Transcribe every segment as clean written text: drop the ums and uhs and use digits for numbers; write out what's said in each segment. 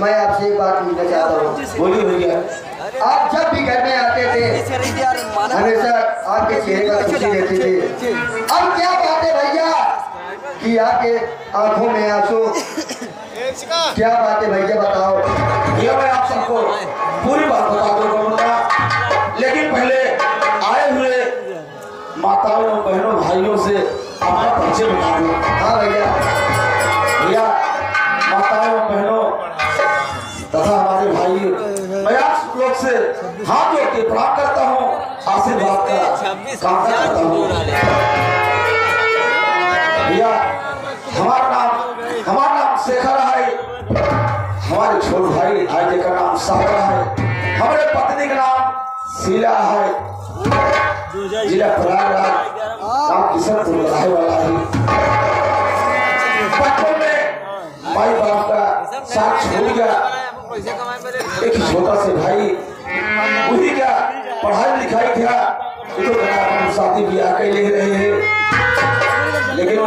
मैं आपसे एक बात पूछना चाहता हूँ। बोलिए भैया। आप जब भी घर में आते थे हमेशा आपके चेहरे पर खुशी रहती थी। अब क्या बात है भैया कि आपके आंखों में आंसू, क्या बात है भैया बताओ। ये मैं आप सबको पूरी बात बता दूंगा, लेकिन पहले आए हुए माताओं बहनों भाइयों से अपना परिचय बता दूं। हाँ भैया। भैया माताओं बहनों तथा हमारे भाई, मैं आप लोग से हाथ जोड़ के प्रणाम करता हूँ, आशीर्वाद का कामना करता हूँ। भैया हमारा नाम शेखर है, हमारे छोटे भाई आगे का नाम सागर है, हमारे पत्नी का नाम शीला है, जिला प्रयागराज नाम किशनपुर रहे वाला है। बचपन में माई बाप का साथ छोड़ गया, एक छोटा से भाई वही क्या पढ़ाई लिखाई था, तो शादी ब्याह के ले रहे हैं, लेकिन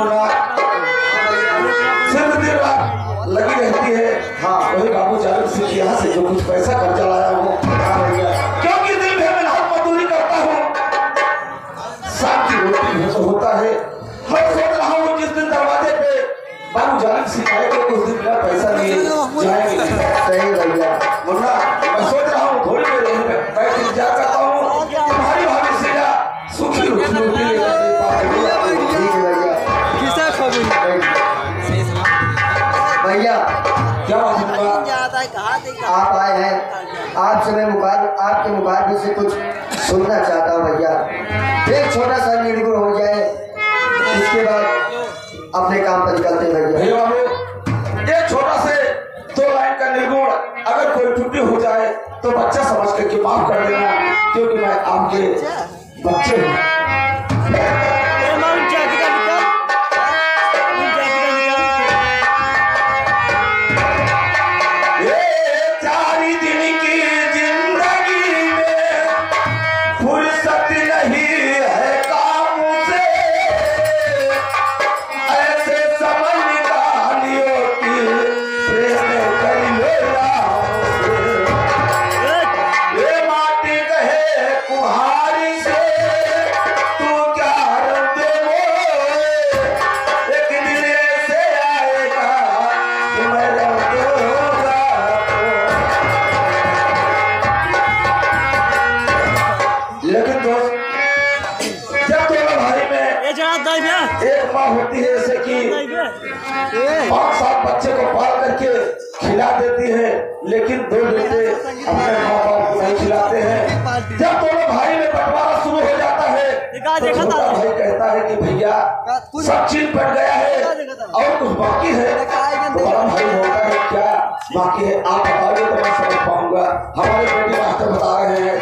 सिर्फ दिन रात लगी रहती है। हाँ वही बाबू जावेद सिंह यहाँ से जो कुछ पैसा कर्जा लाया हूँ, क्योंकि दिन भर में मजदूरी करता हूँ, शाम की रोटी तो होता है। मैं सोच रहा हूँ जिस दिन दरवाजे पे बाबू जावेद सिंह आएंगे उस दिन मेरा पैसा लिए जाएंगे। सही भैया। मुन्ना मैं सोच रहा हूँ थोड़ी देर बैठ इंतजार करता हूँ, तुम्हारी भाभी शीला सुखी रोटी भैया। क्या आप आए हैं, आपसे मैं आपके मुखातिब से कुछ सुनना चाहता हूँ भैया। एक छोटा सा निर्गुण हो जाए, इसके बाद अपने काम पर निकलते हैं भैया। एक छोटा से 2 लाइन का निर्गुण अगर कोई त्रुटि हो जाए तो बच्चा समझ करके माफ कर देना, क्योंकि मैं आपके बच्चे हूँ। एक माँ होती है जैसे कि 5-7 बच्चे को पाल करके खिला देती है, लेकिन 2 बेटे अपने माँ बाप को नहीं खिलाते हैं। जब दोनों भाई में बंटवारा शुरू हो जाता है तो छोटा भाई कहता है कि भैया सब चीज बढ़ गया है और कुछ बाकी है, तो बड़ा भाई बोलता है क्या बाकी है आप बताओगे तो मैं समझ पाऊंगा। हमारे बेटे मास्टर बता रहे हैं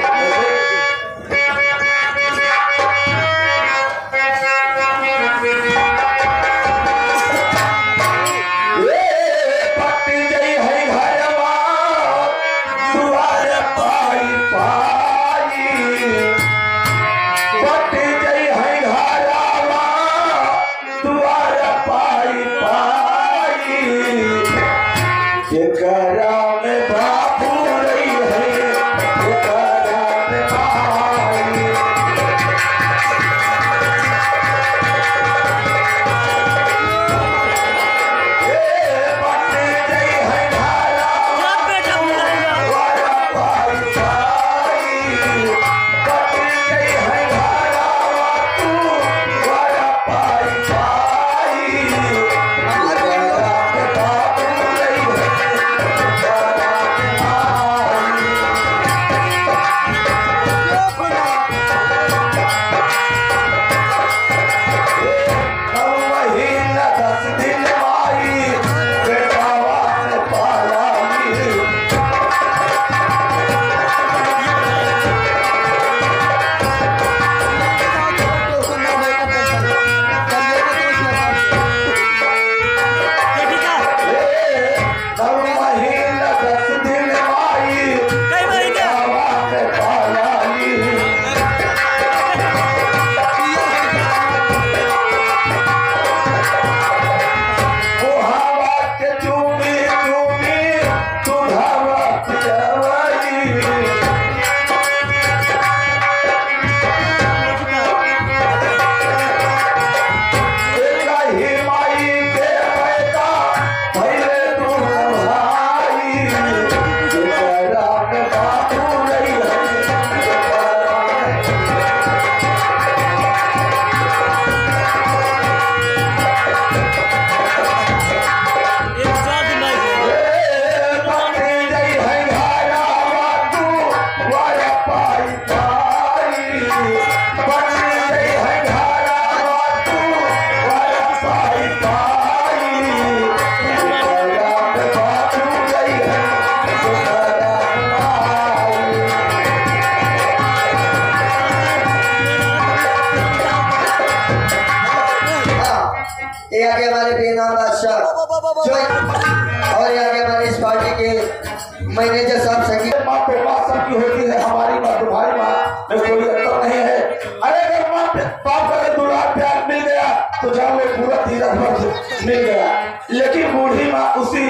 के मैनेजर साहब संगीत माँ तो माँ सबकी होती है, हमारी माँ तुम्हारी माँ में कोई अंतर नहीं है। अरे अगर माँ बाप का दुलार प्यार मिल गया तो जान लो पूरा तीरथ वर्ष मिल गया। लेकिन बूढ़ी माँ उसी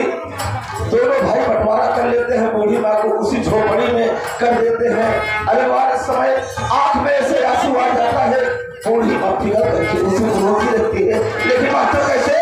दोनों भाई बंटवारा कर लेते हैं, बूढ़ी माँ को उसी झोपड़ी में कर देते हैं। अरे वाले समय आंख में ऐसे आंसू आ जाता है, बूढ़ी माँ फिगर करके उसी को रोती रहती है। लेकिन मास्टर कैसे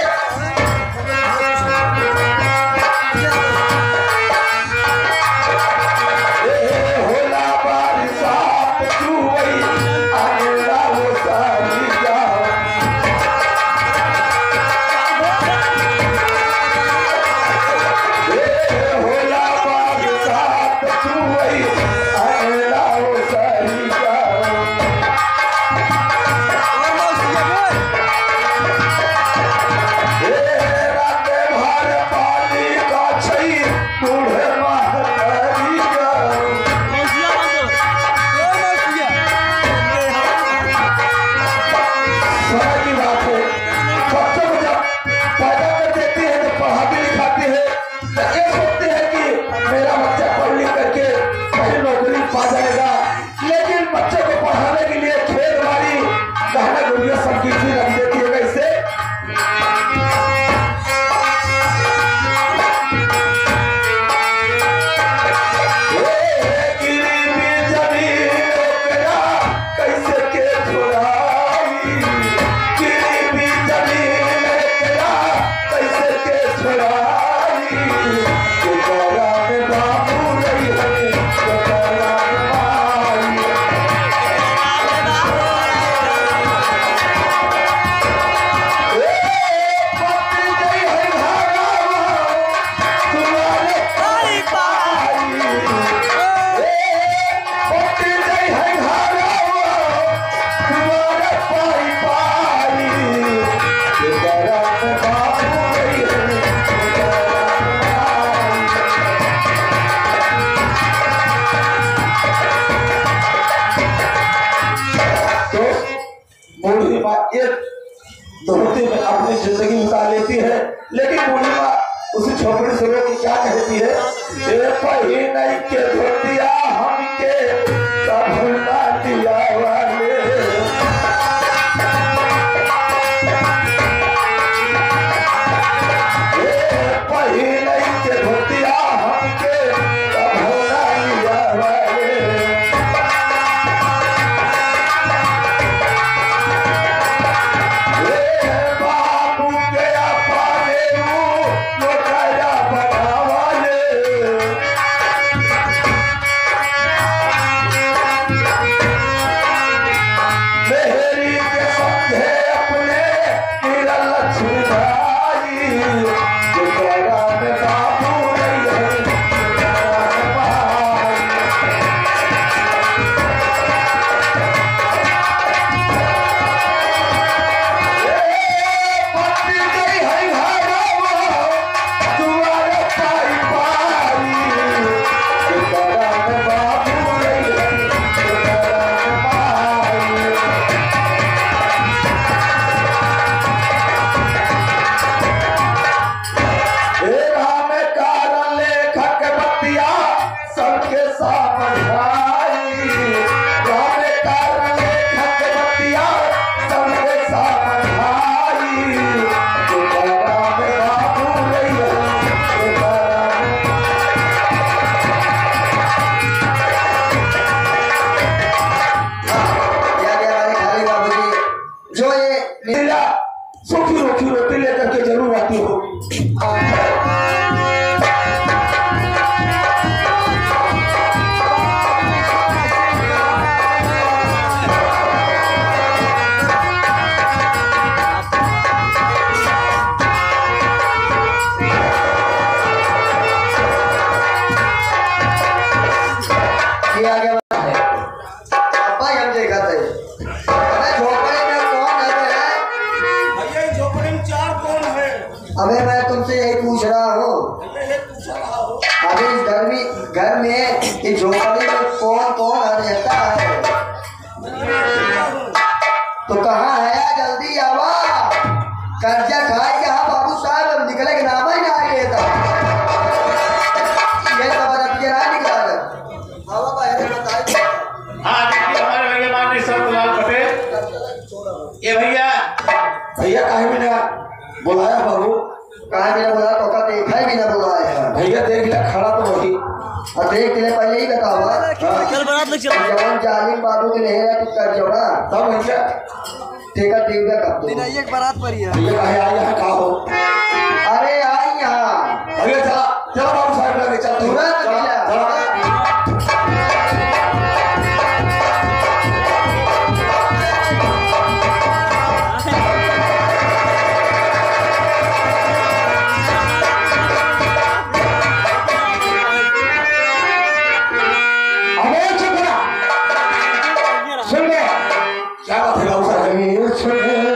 अपनी जिंदगी उतार लेती है। लेकिन बूढ़ी माँ उसी झोपड़ी से रोक के क्या कहती है, नहीं के धोतिया हमके कभुना दिया वाले। नहीं के धोतिया हमके कभुना दिया वाले। सूखी रोटी रोटी लेकर के जरूर आती हो। अबे मैं तुमसे यही पूछ रहा हूँ, अभी इस घर में इस झोपड़ी में कौन कौन रहता है? तो कहाँ है? जल्दी आवा, कर्जा खाए जहाँ बाबू साहब निकले के नाम ही ना लेता। बुलाया बाबू? कहा बिना बुलाया तो का देखा ही बिना बुलाया? भैया देख लिया, खड़ा तो वही। और देख ले पहले ही बताओ। चल बारात लग चल। जवान जालिम बाबू के लिए तू कर जो ना तब भैया ठेका देगा कब तो? दिन एक बारात पर ही है। भैया कहे आ यहाँ का हो? अरे आई यहाँ भैया चला चला बाबू साहब लगे चल तुरंत भैया। चला। क्या बात है बाबू साहब?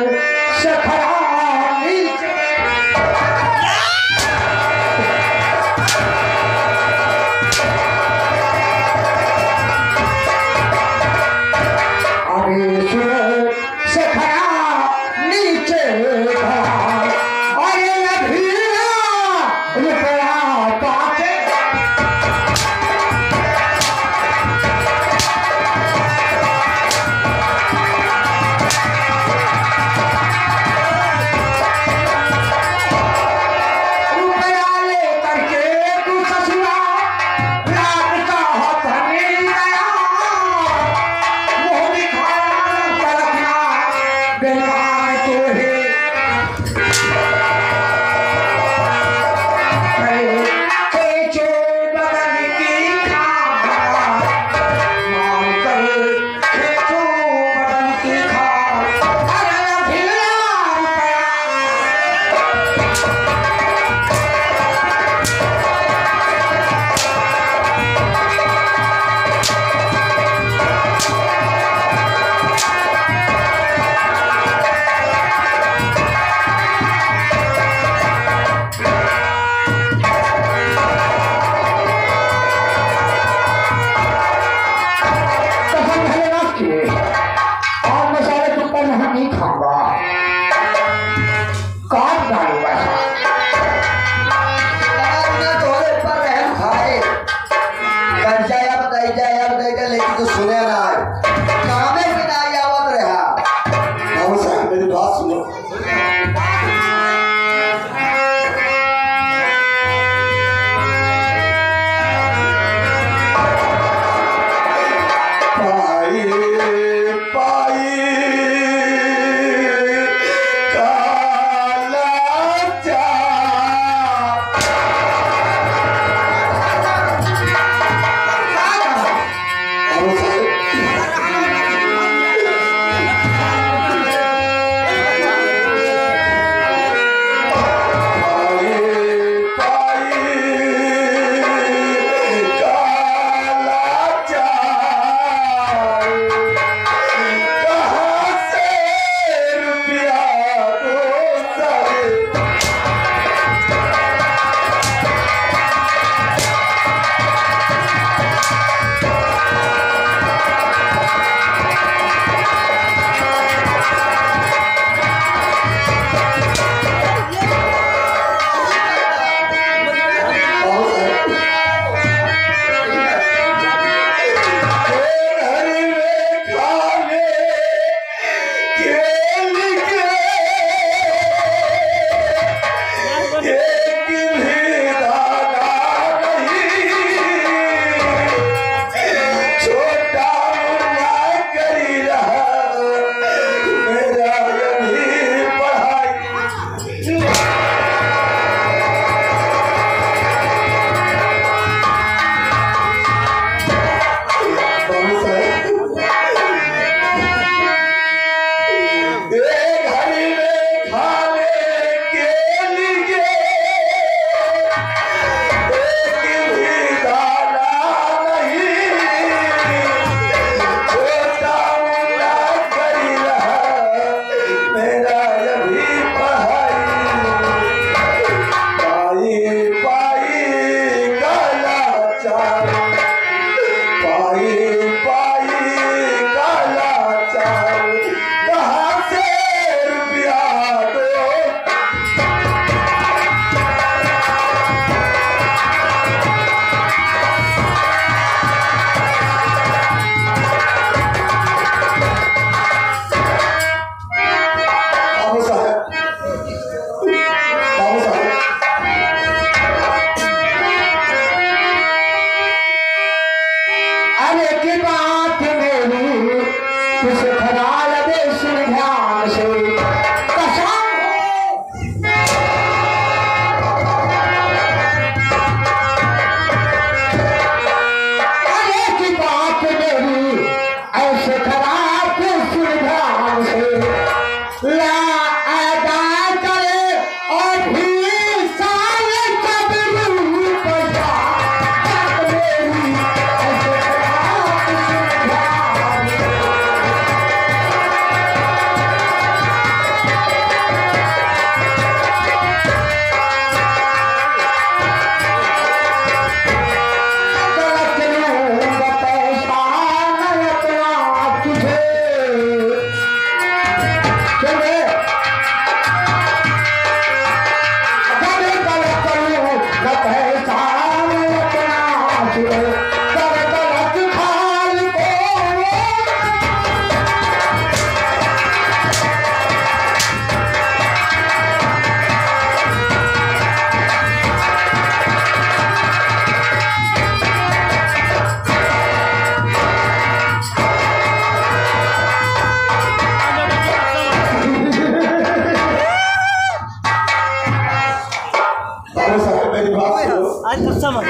आज कस्टमर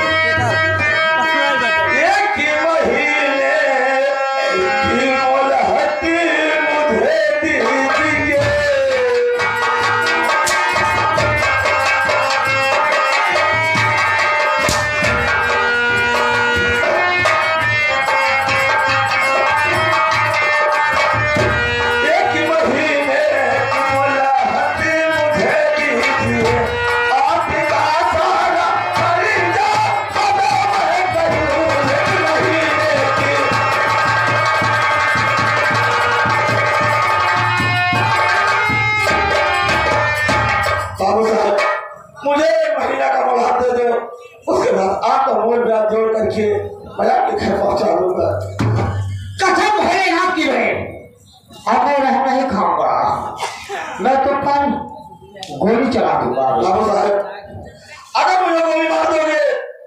एक महीने की मोहलत मुझे दीजिए। एक महीने की मोहलत मुझे दीजिए। आपका सारा खर्चा अदा मैं करूं। एक महीने की बाबू साहब मुझे एक महीना का मोहलत दे दो, उसके बाद आपका मोल ब्याज जोड़ करके मैं आपके घर पहुंचा दूंगा। कसम है आपकी बहन, अब मैं रह नहीं खाऊंगा, मैं तो कल गोली चला दूंगा। बाबू साहब अगर मुझे गोली मार दोगे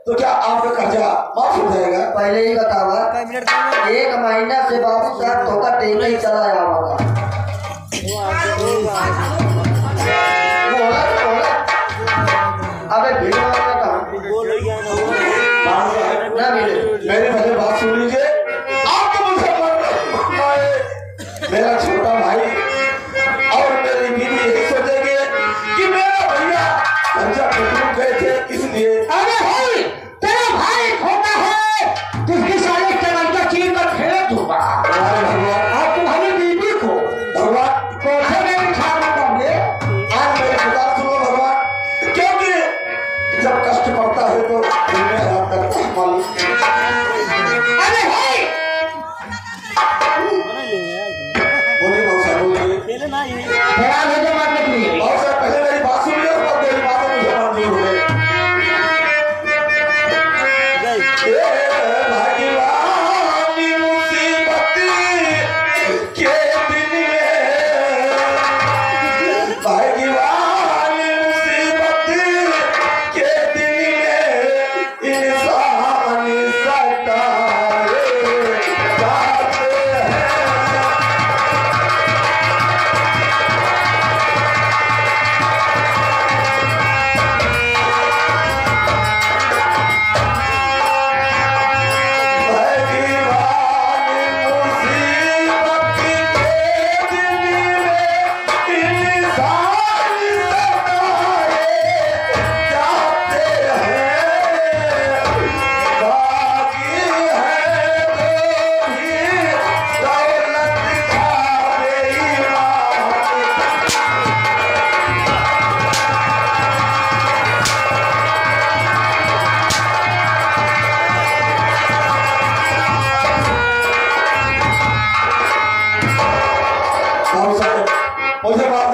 तो क्या आपका कर्जा माफ हो जाएगा? पहले ही बतावा, एक महीना से बाबू साहब तो का तेल ही चला आया होगा। अबे भीड़ में कहाँ बाबू साहब ना मिले। मेरी पहले बात सुन लीजिए। आप तो मुझसे मारे, मेरा छोटा भाई और मेरी बीवी यही सोचेंगे कि मेरा भैया कर्जा टूट गए थे इसलिए। अरे भाई तेरा भाई छोटा है, तुझकी सारी टमाटर चीर कर फेंक दूंगा। हमारे भगवान और तुम्हारी बीबी को भगवान कोठे में बिठा दूंगा। आज मेरे पिता सुनो भगवान, क्योंकि जब कष्ट पड़ता है तो दिल में आराम करता है मालूम। अरे भाई बोलिए बाबू साहब बोलिए। खेले ना ये बड़ा भेजो मारने के लिए। बाबू साहब पहले मेरी बात सुनिए, उसके बाद मेरी बातों मुझे मंजूर हो गई। गई भगवानी मुसीबत के दिन में, भगवानी मुसीबत के दिन में इंसान सताए जाते हैं। बाबू साहब मुझे माफ